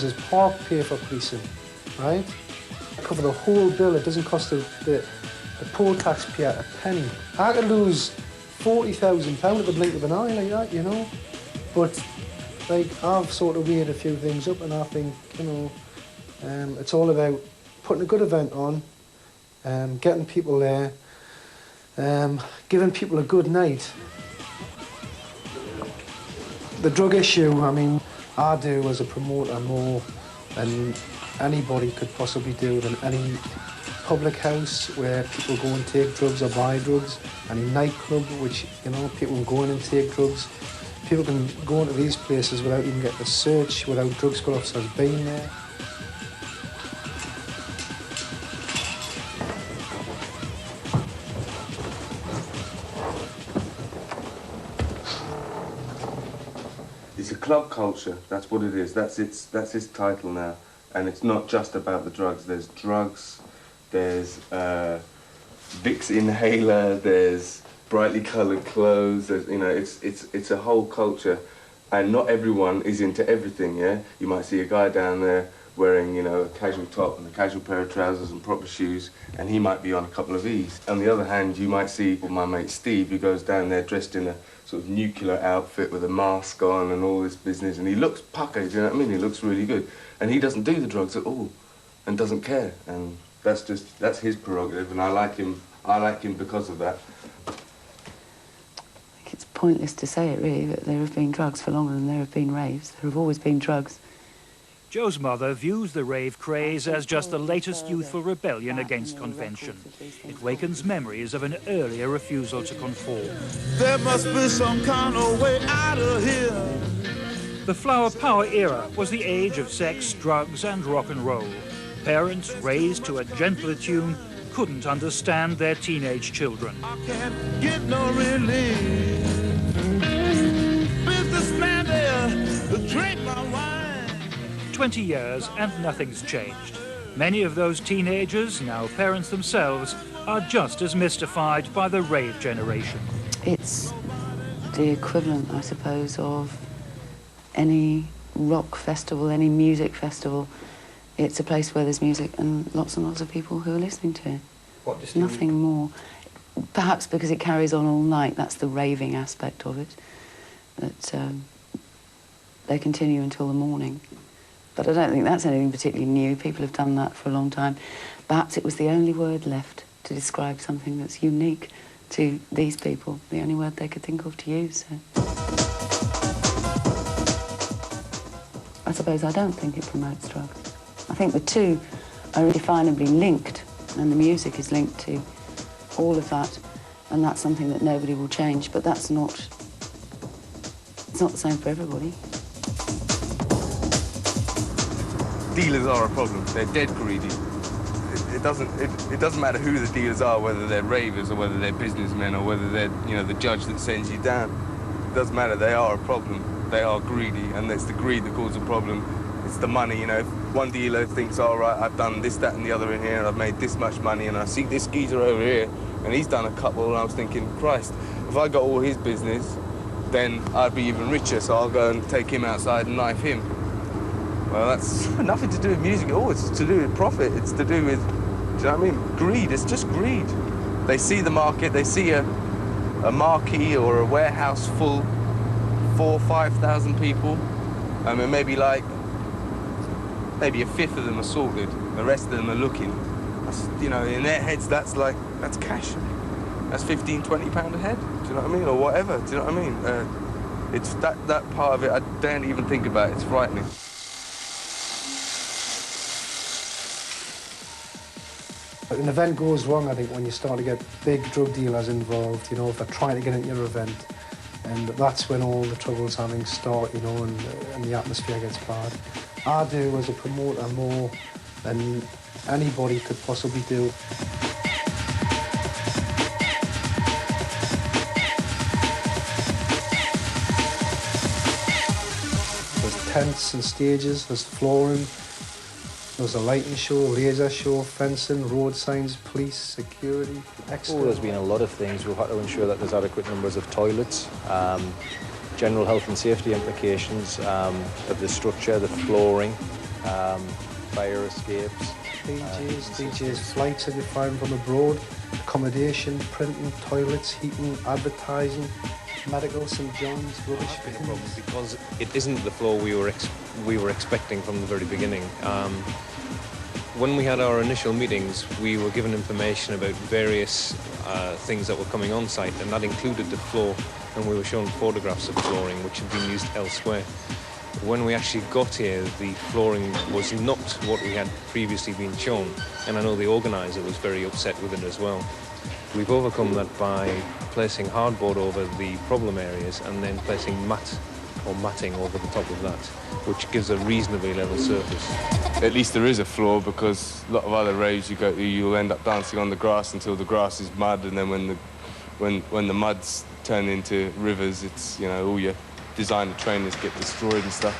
There's park pay for policing, right? Cover the whole bill. It doesn't cost the poor taxpayer a penny. I could lose £40,000 at the blink of an eye like that, you know. But like I've sort of weighed a few things up, and I think, you know, it's all about putting a good event on, getting people there, giving people a good night. The drug issue, I mean, I do as a promoter more than anybody could possibly do, than any public house where people go and take drugs or buy drugs, any nightclub which, you know, people can go in and take drugs. People can go into these places without even getting a search, without drug squad officers being there. It's a club culture, that's what it is, that's its title now. And it's not just about the drugs. There's drugs, there's Vicks inhaler, there's brightly coloured clothes, there's, you know, it's a whole culture. And not everyone is into everything, yeah? You might see a guy down there wearing, you know, a casual top and a casual pair of trousers and proper shoes, and he might be on a couple of E's. On the other hand, you might see my mate Steve, who goes down there dressed in a sort of nuclear outfit with a mask on and all this business, and he looks puckered, you know what I mean? He looks really good. And he doesn't do the drugs at all, and doesn't care. And that's his prerogative, and I like him because of that. I think it's pointless to say it, really, that there have been drugs for longer than there have been raves. There have always been drugs. Joe's mother views the rave craze as just the latest youthful rebellion against convention. It wakens memories of an earlier refusal to conform. There must be some kind of way out of here. The flower power era was the age of sex, drugs and rock and roll. Parents raised to a gentler tune couldn't understand their teenage children. I can't get no relief. Businessman there to drink my wine. 20 years and nothing's changed. Many of those teenagers, now parents themselves, are just as mystified by the rave generation. It's the equivalent, I suppose, of any rock festival, any music festival. It's a place where there's music and lots of people who are listening to it. Nothing more. Perhaps because it carries on all night, that's the raving aspect of it, that they continue until the morning. But I don't think that's anything particularly new. People have done that for a long time. Perhaps it was the only word left to describe something that's unique to these people, the only word they could think of to use. So. I suppose I don't think it promotes drugs. I think the two are indefinably linked, and the music is linked to all of that, and that's something that nobody will change, but it's not the same for everybody. Dealers are a problem. They're dead greedy. It doesn't matter who the dealers are, whether they're ravers or whether they're businessmen or whether they're, you know, the judge that sends you down. It doesn't matter. They are a problem. They are greedy, and it's the greed that causes the problem. It's the money, you know. If one dealer thinks, all right, I've done this, that, and the other in here, and I've made this much money, and I see this geezer over here, and he's done a couple, and I was thinking, Christ, if I got all his business, then I'd be even richer, so I'll go and take him outside and knife him. Well, that's nothing to do with music at all. It's to do with profit. It's to do with, do you know what I mean? Greed. It's just greed. They see the market. They see a marquee or a warehouse full, 4,000 or 5,000 people, and maybe a fifth of them are sorted. The rest of them are looking. That's, you know, in their heads, that's cash. That's £15, £20 a head. Do you know what I mean? Or whatever. Do you know what I mean? It's that part of it I don't even think about. It's frightening. An event goes wrong, I think, when you start to get big drug dealers involved, you know, if they're trying to get into your event. And that's when all the troubles having start, you know, and the atmosphere gets bad. I do, as a promoter, more than anybody could possibly do. There's tents and stages, there's flooring, there's a lighting show, laser show, fencing, road signs, police, security, extra. Oh, there's been a lot of things. We've had to ensure that there's adequate numbers of toilets, general health and safety implications of the structure, the flooring, fire escapes. DJs, flights that you're flying from abroad, accommodation, printing, toilets, heating, advertising, medical, St John's, rubbish Problem because it isn't the floor we were expecting from the very beginning. When we had our initial meetings, we were given information about various things that were coming on site, and that included the floor, and we were shown photographs of flooring which had been used elsewhere. When we actually got here, the flooring was not what we had previously been shown, and I know the organiser was very upset with it as well. We've overcome that by placing hardboard over the problem areas and then placing matting over the top of that, which gives a reasonably level surface. At least there is a floor, because a lot of other raves you go to, you'll end up dancing on the grass until the grass is mud, and then when the mud's turned into rivers, it's, you know, all your designer trainers get destroyed and stuff.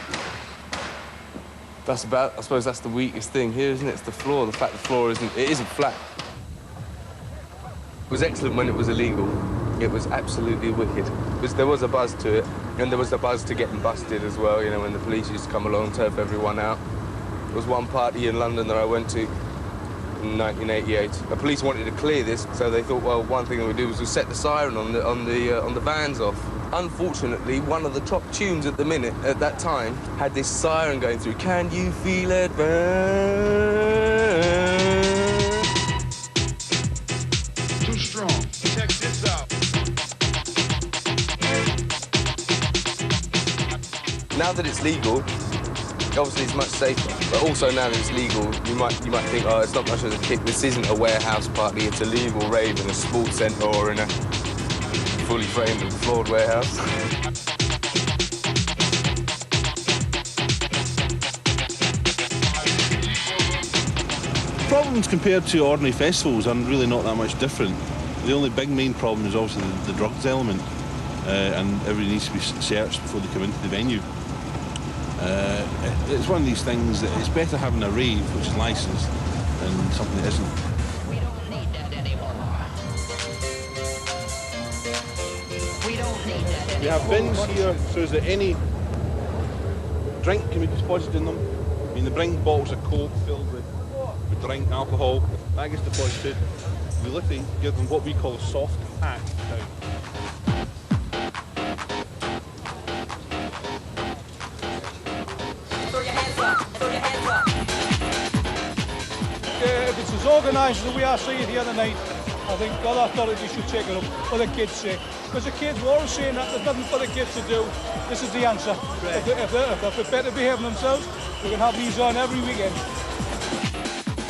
I suppose that's the weakest thing here, isn't it? It's the floor. The fact the floor isn't flat. It was excellent when it was illegal. It was absolutely wicked. There was a buzz to it, and there was a buzz to getting busted as well, you know, when the police used to come along and turf everyone out. There was one party in London that I went to in 1988. The police wanted to clear this, so they thought, well, one thing they would do was to set the siren on the vans off. Unfortunately, one of the top tunes at that time had this siren going through. Can you feel it burn? Too strong. Check this out. Now that it's legal, obviously it's much safer. But also now that it's legal, you might think, oh, it's not much of a kick. This isn't a warehouse party. It's a legal rave in a sports centre or in a fully framed and floored warehouse. Problems compared to ordinary festivals are really not that much different. The only big main problem is obviously the drugs element, and everybody needs to be searched before they come into the venue. It's one of these things that it's better having a rave, which is licensed, than something that isn't. We don't need that anymore. We don't need that anymore. We have bins here so that any drink can be deposited in them. I mean, they bring bottles of Coke filled with drink, alcohol. That gets deposited. We literally give them what we call a soft pack now. If it's as organised as we are seeing here tonight, I think other authorities should take it up for the kids' sake. Because the kids were always saying that there's nothing for the kids to do. This is the answer. Right. If they're better behaving themselves, we can have these on every weekend.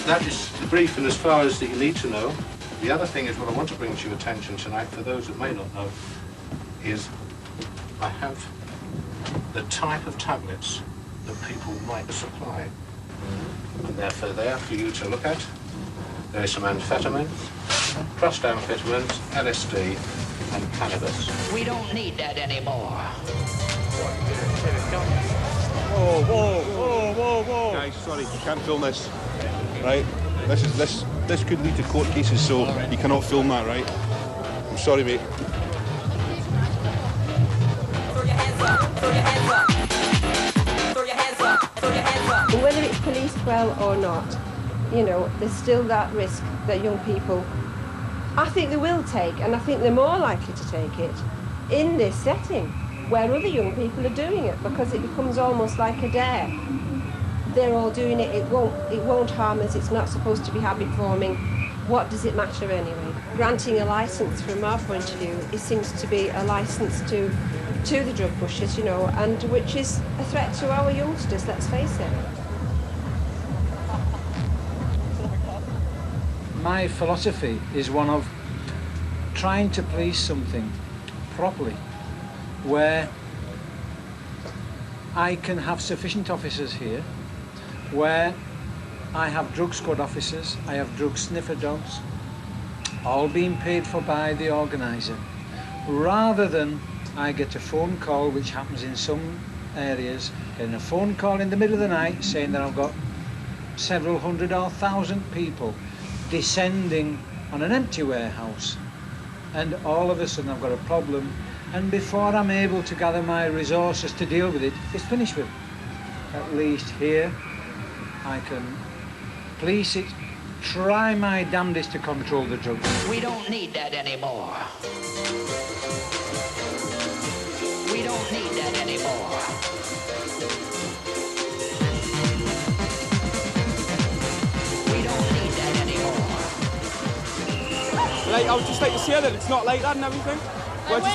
That is the briefing as far as that you need to know. The other thing is what I want to bring to your attention tonight, for those that may not know, is I have the type of tablets that people might supply. And therefore there for you to look at. There is some amphetamines, crushed amphetamines, LSD and cannabis. We don't need that anymore. Whoa, whoa, whoa, whoa, whoa. Guys, sorry, you can't film this. Right? This could lead to court cases, so you cannot film that, right? I'm sorry, mate. Throw your hands up, throw your hands up. Throw your hands up, throw your hands up. Whether it's police quell or not, you know, there's still that risk that young people, I think they will take, and I think they're more likely to take it in this setting where other young people are doing it, because it becomes almost like a dare. They're all doing it, it won't harm us, it's not supposed to be habit forming. What does it matter anyway? Granting a licence from our point of view, it seems to be a licence to the drug pushers, you know, and which is a threat to our youngsters, let's face it. My philosophy is one of trying to police something properly, where I can have sufficient officers here, where I have drug squad officers, I have drug sniffer dogs, all being paid for by the organiser, rather than I get a phone call, which happens in some areas, getting a phone call in the middle of the night saying that I've got several hundred or thousand people descending on an empty warehouse, and all of a sudden I've got a problem, and before I'm able to gather my resources to deal with it, it's finished with. At least here I can police it, try my damnedest to control the drugs. We don't need that anymore. We don't need that anymore. We don't need that anymore. Like, I would just like to say that it's not like that and everything. We're just